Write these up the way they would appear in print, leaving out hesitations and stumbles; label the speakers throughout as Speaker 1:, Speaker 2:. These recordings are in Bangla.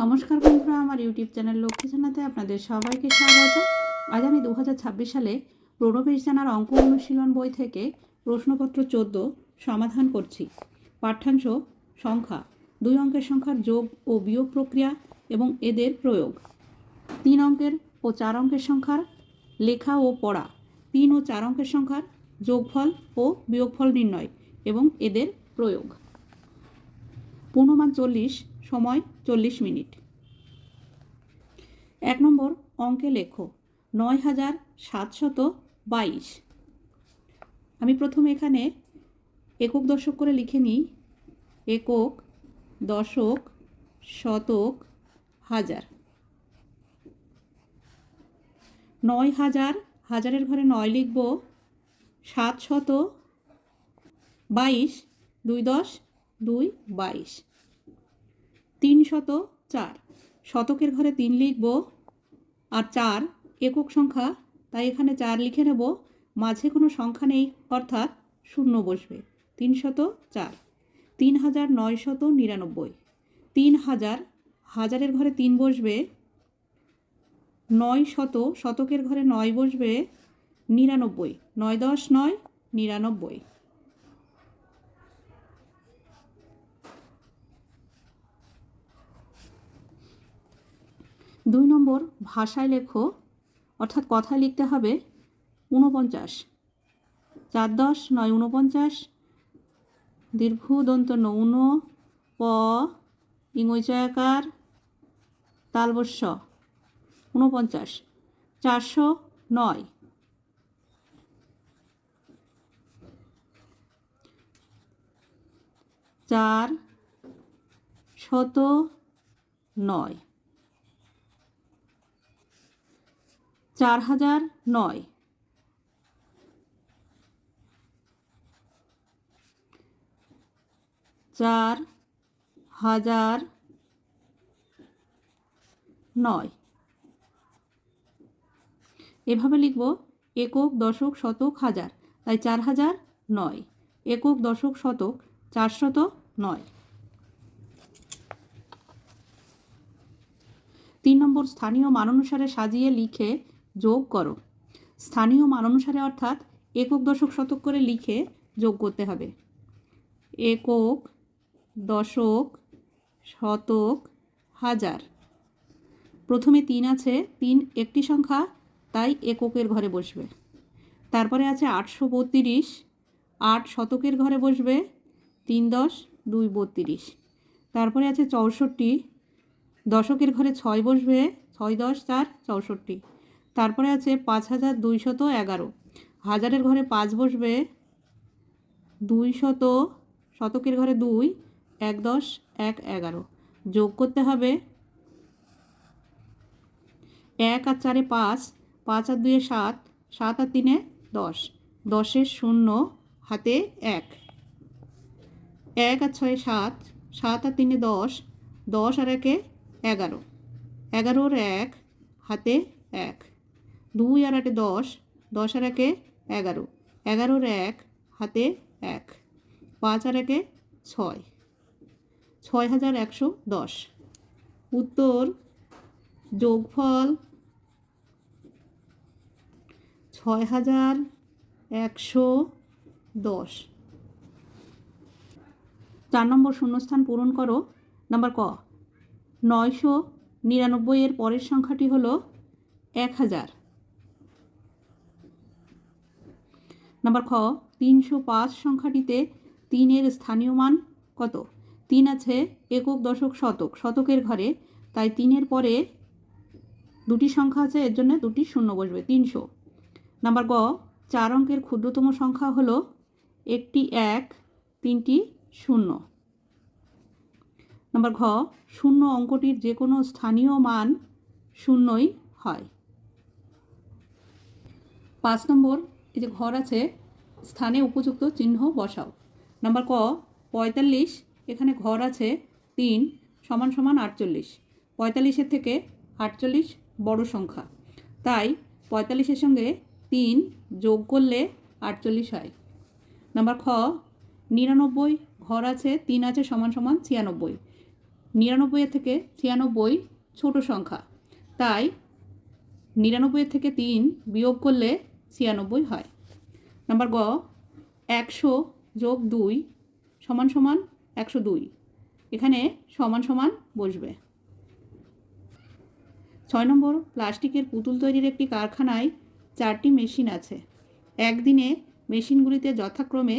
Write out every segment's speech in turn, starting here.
Speaker 1: নমস্কার বন্ধুরা, আমার ইউটিউব চ্যানেল লক্ষ্মী জানাতে আপনাদের সবাইকে স্বাগত। আজ আমি 2026 সালে প্রণবেশ জানার অঙ্ক অনুশীলন বই থেকে প্রশ্নপত্র 14 সমাধান করছি। পাঠ্যাংশ সংখ্যা, 2 অঙ্কের সংখ্যার যোগ ও বিয়োগ প্রক্রিয়া এবং এদের প্রয়োগ। 3 অঙ্কের ও 4 অঙ্কের সংখ্যার লেখা ও পড়া। 3 ও 4 অঙ্কের সংখ্যার যোগফল ও বিয়োগফল নির্ণয় এবং এদের প্রয়োগ। পূর্ণমান 40, সময় 40 মিনিট। 1 নম্বর অঙ্কে লেখো ৯৭22। আমি প্রথমে এখানে একক দশক করে লিখে নিই। একক, দশক, শতক, হাজার। ৯০০০, হাজারের ঘরে 9 লিখব। ৭22, 2 10, 2 22। ৩০৪, শতকের ঘরে 3 লিখব আর 4 একক সংখ্যা, তাই এখানে 4 লিখে নেব। মাঝে কোনো সংখ্যা নেই অর্থাৎ শূন্য বসবে। ৩০৪। ৩৯৯৯। ৩০০০, হাজারের ঘরে 3 বসবে। ৯০০, শতকের ঘরে 9 বসবে। 99, 9 10 9, 99। 2 নম্বর ভাষায় লেখো, অর্থাৎ কথায় লিখতে হবে 49। 4 10 9 49। দীর্ঘ দন্ত নৌন, প ইংচয়াকার তালবস্য 49। 409। 409। 4009। 4009। এভাবে লিখব একক, দশক, শতক, হাজার, তাই 4009। একক, দশক, শতক 409। 3 নম্বর স্থানীয় মানানুসারে সাজিয়ে লিখে যোগ করো। স্থানীয় মানানুসারে অর্থাৎ একক, দশক, শতক করে লিখে যোগ করতে হবে। একক, দশক, শতক, হাজার। প্রথমে 3 আছে, 3 একটি সংখ্যা, তাই এককের ঘরে বসবে। তারপরে আছে 832, 8 শতকের ঘরে বসবে। 3 10, 2 32। তারপরে আছে 64, দশকের ঘরে 6 বসবে। 6 10 4 64। তারপরে আছে 5211, হাজারের ঘরে 5 বসবে। 200, শতকের ঘরে 2, 1 10 1 11। যোগ করতে হবে 1 আর 4 5, 5 আর 2 7, 7 আর 3 10, 10 শূন্য, হাতে 1। 1 আর 6 7, 7 আর 3 10, 10 আর 1 11, 11 1, হাতে 1। 2 আর 8 10, 10 আর 1 11, 11 1, হাতে 1। 5 আর 1 6, 6110। উত্তর যোগফল 6110। 4 নম্বর শূন্যস্থান পূরণ করো। নাম্বার ক, 999 এর পরের সংখ্যাটি হলো 1000। নাম্বার খ, 305 সংখ্যাটিতে 3 এর স্থানীয় মান কত? 3 আছে একক, দশক, শতক, শতকের ঘরে, তাই 3 এর পরে দুটি সংখ্যা আছে, এর জন্য দুটি শূন্য বসবে। 300। নাম্বার গ, 4 অঙ্কের ক্ষুদ্রতম সংখ্যা হলো একটি 1, 3টি 0। নাম্বার ঘ, শূন্য অঙ্কটির যে কোনো স্থানীয় মান শূন্যই হয়। 5 নম্বর, এই যে ঘর আছে, স্থানে উপযুক্ত চিহ্ন বসাও। নাম্বার ক, 45, এখানে ঘর আছে 3 সমান সমান 48। 45-এর থেকে 48 বড় সংখ্যা, তাই 45-এর সঙ্গে 3 যোগ করলে 48 হয়। নাম্বার খ, 99 ঘর আছে 3 আছে সমান সমান 96। 99 থেকে 96 ছোট সংখ্যা, তাই 99 থেকে 3 বিয়োগ করলে 96 হয়। নাম্বার গ, 100 যোগ 2 সমান সমান 102, এখানে সমান সমান বসবে। 6 নম্বর, প্লাস্টিকের পুতুল তৈরির একটি কারখানায় 4টি মেশিন আছে। একদিনে মেশিনগুলিতে যথাক্রমে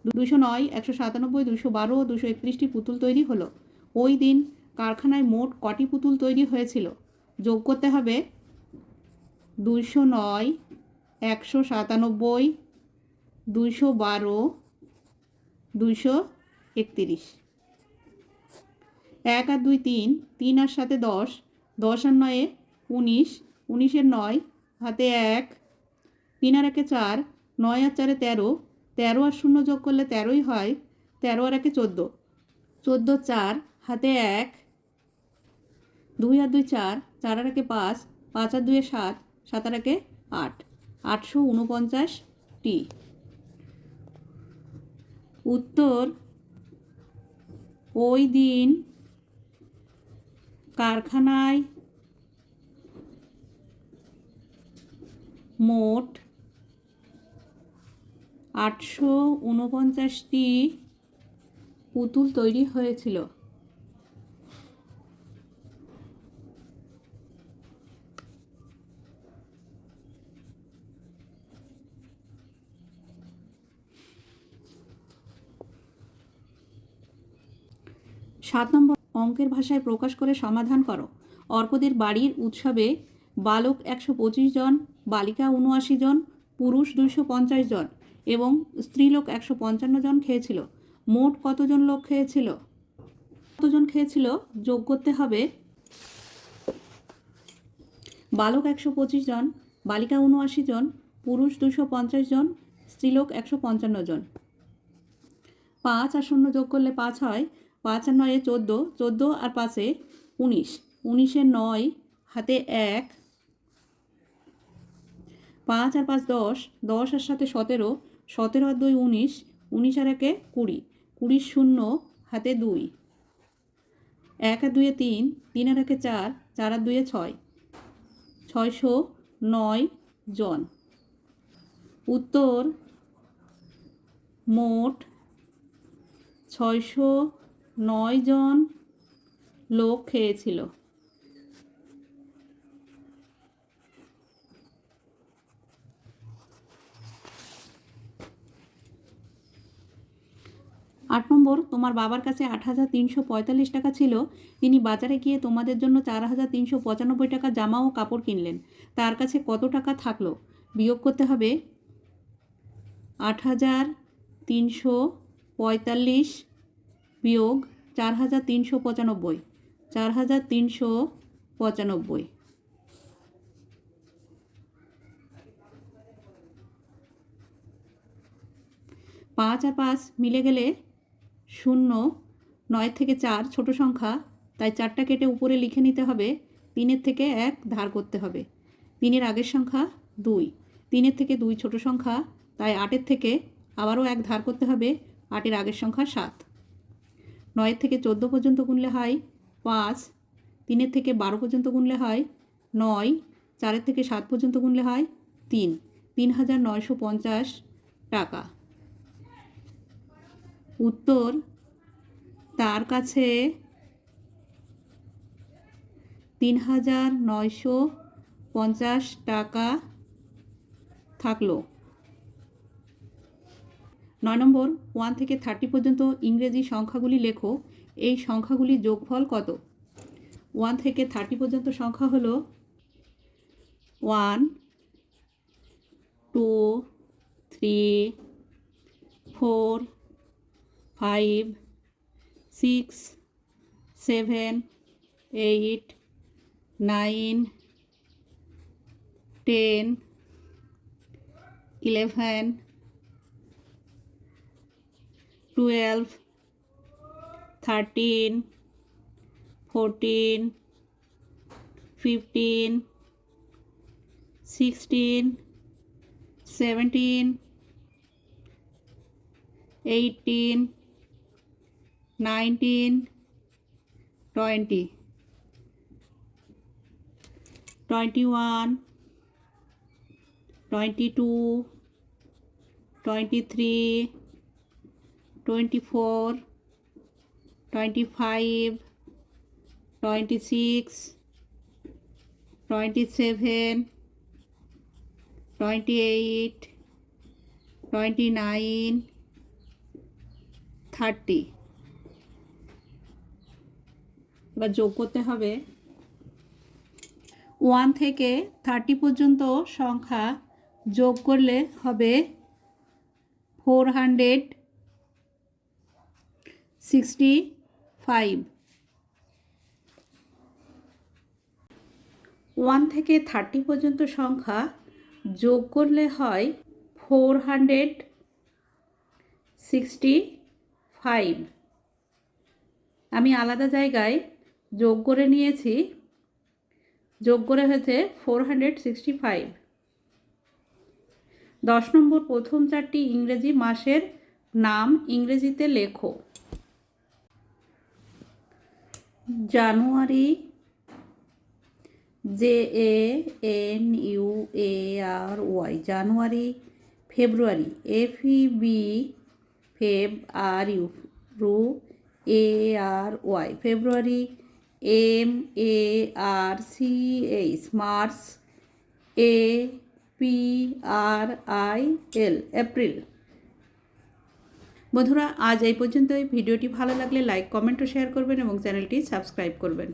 Speaker 1: 209, 197, 212 ও 231টি পুতুল তৈরি হলো। ওই দিন কারখানায় মোট কটি পুতুল তৈরি হয়েছিল? যোগ করতে হবে 209, 197, 212, 231। 1 আর 2 3, 3 আর 7 10, 10 আর 9 19, 19 এর 9 হাতে 1, 3 আর 1 4, 9 আর 4 13, 13 আর 0 যোগ করলে 13ই হয়, 13 আর 1 14, 14 4 হাতে 1, 2 আর 2 4, 4 আর 1 5, 5 আর 2 7, 7 আর 1 8, 849টি। উত্তর, ওই দিন কারখানায় মোট 849টি পুতুল তৈরি হয়েছিল। সাত নম্বর, অঙ্কের ভাষায় প্রকাশ করে সমাধান করো। অর্কদের বাড়ির উৎসবে বালক 125 জন, বালিকা 79 জন, পুরুষ 250 জন এবং স্ত্রীলোক 155 জন খেয়েছিল। মোট কতজন লোক খেয়েছিল? কতজন খেয়েছিল যোগ করতে হবে। বালক 125 জন, বালিকা 79 জন, পুরুষ 250 জন, স্ত্রীলোক 155 জন। 5 আর 0 যোগ করলে 5 হয়, 5 আর 9 14, 14 আর 5 19, 19 এর 9 হাতে 1, 5 আর 5 10, 10 আর 7 17, 17 আর 2 19, 19 আর 1 20, 20 0 হাতে 2, 1 আর 2 3, 3 আর 1 4, 4 আর 2 6, 609 জন। উত্তর, মোট 609 জন লোক খেয়েছিল। 8 নম্বর, তোমার বাবার কাছে 8,345 টাকা ছিল। তিনি বাজারে গিয়ে তোমাদের জন্য 4,395 টাকা জামা ও কাপড় কিনলেন। তার কাছে কত টাকা থাকলো? বিয়োগ করতে হবে 8,345 বিয়োগ 4,395, 4,395। 5 আর 5 মিলে গেলে 0, 9 থেকে 4 ছোট সংখ্যা, তাই 4টা কেটে উপরে লিখে নিতে হবে। 3-এর থেকে 1 ধার করতে হবে। 3-এর আগের সংখ্যা 2, 3-এর থেকে 2 ছোট সংখ্যা, তাই 8-এর থেকে আবারও 1 ধার করতে হবে। 8-এর আগের সংখ্যা 7। 9-এর থেকে 14 পর্যন্ত গুনলে হয় 5, 3-এর থেকে 12 পর্যন্ত গুনলে হয় 9, 4-এর থেকে 7 পর্যন্ত গুনলে হয় 3, 3,950 টাকা। উত্তর, তার কাছে 3,950 টাকা থাকলো। 9 নম্বর, 1 থেকে 30 পর্যন্ত ইংরেজি সংখ্যাগুলি লেখো। এই সংখ্যাগুলির যোগফল কত? 1 থেকে 30 পর্যন্ত সংখ্যা হলো 1, 2, 3, 4, 5, 6, 7, 8, 9, 10, 11, 12, 13, 14, 15, 16, 17, 18, 19, 20, 21, 22, 23, 24, 25, 26, 27, 28, 29, 30। এবার যোগ করতে হবে 1 থেকে 30 পর্যন্ত সংখ্যা যোগ করলে হবে 465। 1 থেকে 30 পর্যন্ত সংখ্যা যোগ করলে হয় 465। আমি আলাদা জায়গায় যোগ করে নিয়েছি, যোগ করে হয়েছে 465। 10 নম্বর প্রথম 4টি ইংরেজি মাসের নাম ইংরেজিতে লেখো। জানুয়ারি, JANUARY, জানুয়ারি। ফেব্রুয়ারি, FEBRUARY, ফেব্রুয়ারি। MARCH, March. APRIL, April. বন্ধুরা, আজ এই পর্যন্তই। ভিডিওটি ভালো লাগলে লাইক, কমেন্ট ও শেয়ার করবেন এবং চ্যানেলটি সাবস্ক্রাইব করবেন।